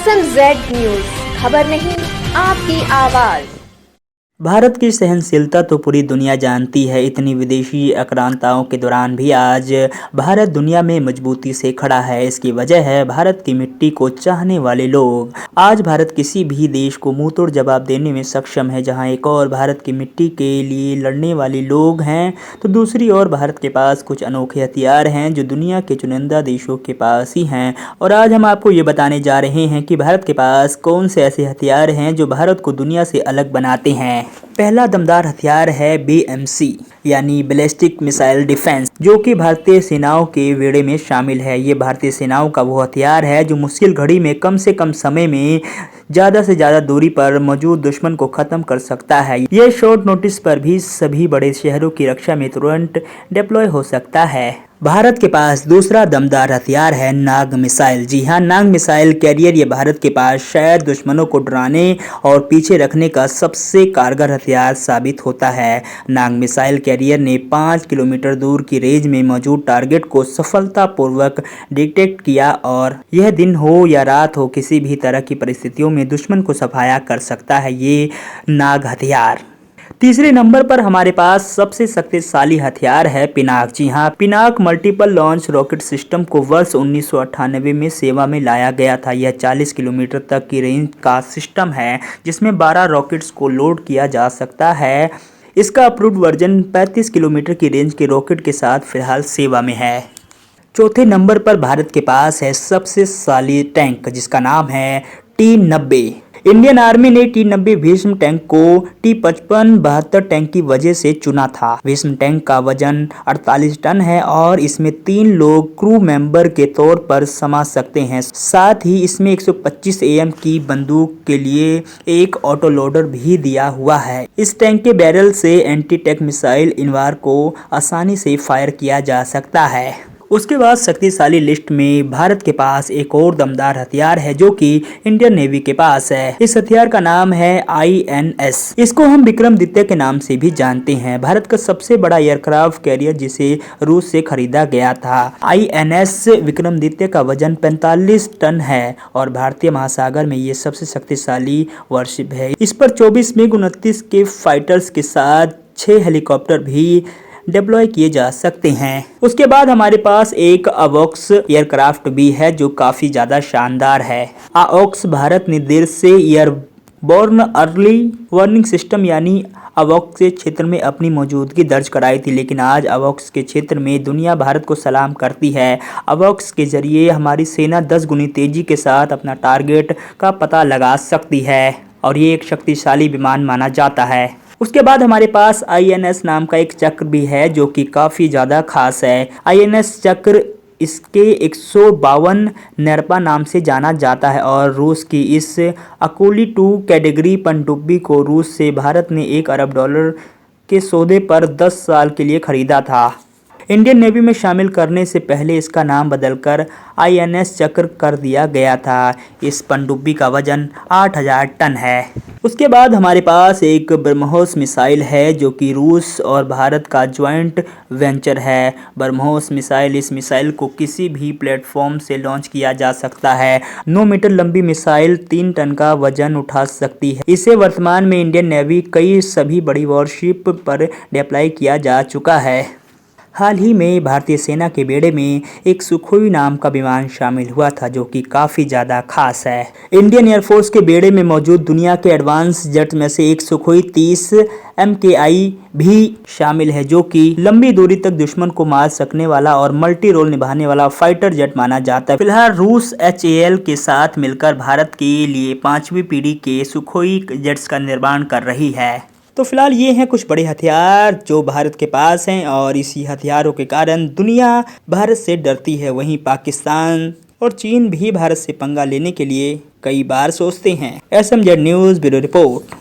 SMZ news, खबर नहीं आपकी आवाज। भारत की सहनशीलता तो पूरी दुनिया जानती है। इतनी विदेशी आक्रांताओं के दौरान भी आज भारत दुनिया में मजबूती से खड़ा है। इसकी वजह है भारत की मिट्टी को चाहने वाले लोग। आज भारत किसी भी देश को मुंहतोड़ जवाब देने में सक्षम है। जहां एक और भारत की मिट्टी के लिए लड़ने वाले लोग हैं, तो दूसरी ओर भारत के पास कुछ अनोखे हथियार हैं जो दुनिया के चुनिंदा देशों के पास ही हैं। और आज हम आपको ये बताने जा रहे हैं कि भारत के पास कौन से ऐसे हथियार हैं जो भारत को दुनिया से अलग बनाते हैं। पहला दमदार हथियार है BMC यानी बैलिस्टिक मिसाइल डिफेंस, जो कि भारतीय सेनाओं के बेड़े में शामिल है। ये भारतीय सेनाओं का वो हथियार है जो मुश्किल घड़ी में कम से कम समय में ज़्यादा से ज़्यादा दूरी पर मौजूद दुश्मन को ख़त्म कर सकता है। ये शॉर्ट नोटिस पर भी सभी बड़े शहरों की रक्षा में तुरंत डिप्लॉय हो सकता है। भारत के पास दूसरा दमदार हथियार है नाग मिसाइल। जी हाँ, नाग मिसाइल कैरियर ये भारत के पास शायद दुश्मनों को डराने और पीछे रखने का सबसे कारगर हथियार साबित होता है। नाग मिसाइल कैरियर ने 5 किलोमीटर दूर की रेंज में मौजूद टारगेट को सफलतापूर्वक डिटेक्ट किया और यह दिन हो या रात हो, किसी भी तरह की परिस्थितियों में दुश्मन को सफाया कर सकता है ये नाग हथियार। तीसरे नंबर पर हमारे पास सबसे शक्तिशाली हथियार है पिनाक। जी हाँ, Pinaka multiple launch rocket system को वर्ष 1998 में सेवा में लाया गया था। यह 40 किलोमीटर तक की रेंज का सिस्टम है जिसमें 12 रॉकेट्स को लोड किया जा सकता है। इसका अप्रूव्ड वर्जन 35 किलोमीटर की रेंज के रॉकेट के साथ फिलहाल सेवा में है। चौथे नंबर पर भारत के पास है सबसे शक्तिशाली टैंक, जिसका नाम है T-90। इंडियन आर्मी ने T-90 भीष्म टैंक को T-55 72 टैंक की वजह से चुना था। भीष्म टैंक का वजन 48 टन है और इसमें 3 लोग क्रू मेंबर के तौर पर समा सकते हैं। साथ ही इसमें 125 AM की बंदूक के लिए एक ऑटो लोडर भी दिया हुआ है। इस टैंक के बैरल से एंटी टैंक मिसाइल इनवार को आसानी से फायर किया जा सकता है। उसके बाद शक्तिशाली लिस्ट में भारत के पास एक और दमदार हथियार है जो कि इंडियन नेवी के पास है। इस हथियार का नाम है INS। इसको हम विक्रमादित्य के नाम से भी जानते हैं। भारत का सबसे बड़ा एयरक्राफ्ट कैरियर जिसे रूस से खरीदा गया था। INS विक्रमादित्य का वजन 45 टन है और भारतीय महासागर में ये सबसे शक्तिशाली वारशिप है। इस पर 24 MiG 29 के फाइटर्स के साथ 6 हेलीकॉप्टर भी डिप्लॉय किए जा सकते हैं। उसके बाद हमारे पास एक AWACS एयरक्राफ्ट भी है जो काफ़ी ज़्यादा शानदार है। AWACS भारत ने देर से एयरबोर्न अर्ली वार्निंग सिस्टम यानी AWACS के क्षेत्र में अपनी मौजूदगी दर्ज कराई थी, लेकिन आज AWACS के क्षेत्र में दुनिया भारत को सलाम करती है। AWACS के जरिए हमारी सेना 10 गुनी तेजी के साथ अपना टारगेट का पता लगा सकती है और ये एक शक्तिशाली विमान माना जाता है। उसके बाद हमारे पास INS नाम का एक चक्र भी है जो कि काफ़ी ज़्यादा खास है। INS चक्र इसके 152 नेरपा नाम से जाना जाता है और रूस की इस अकोली 2 कैटेगरी पनडुब्बी को रूस से भारत ने $1 अरब के सौदे पर 10 साल के लिए खरीदा था। इंडियन नेवी में शामिल करने से पहले इसका नाम बदलकर INS चक्र कर दिया गया था। इस पनडुब्बी का वजन 8000 टन है। उसके बाद हमारे पास एक ब्रह्मोस मिसाइल है जो कि रूस और भारत का ज्वाइंट वेंचर है। ब्रह्मोस मिसाइल, इस मिसाइल को किसी भी प्लेटफॉर्म से लॉन्च किया जा सकता है। 9 मीटर लंबी मिसाइल 3 टन का वजन उठा सकती है। इसे वर्तमान में इंडियन नेवी कई सभी बड़ी वॉरशिप पर डिप्लॉय किया जा चुका है। हाल ही में भारतीय सेना के बेड़े में एक सुखोई नाम का विमान शामिल हुआ था जो कि काफ़ी ज़्यादा खास है। इंडियन एयरफोर्स के बेड़े में मौजूद दुनिया के एडवांस जेट में से एक सुखोई 30 MKI भी शामिल है जो कि लंबी दूरी तक दुश्मन को मार सकने वाला और मल्टी रोल निभाने वाला फाइटर जेट माना जाता है। फिलहाल रूस HAL के साथ मिलकर भारत के लिए 5वीं पीढ़ी के सुखोई जेट्स का निर्माण कर रही है। तो फिलहाल ये हैं कुछ बड़े हथियार जो भारत के पास हैं और इसी हथियारों के कारण दुनिया भारत से डरती है। वहीं पाकिस्तान और चीन भी भारत से पंगा लेने के लिए कई बार सोचते हैं। SMZ news bureau report.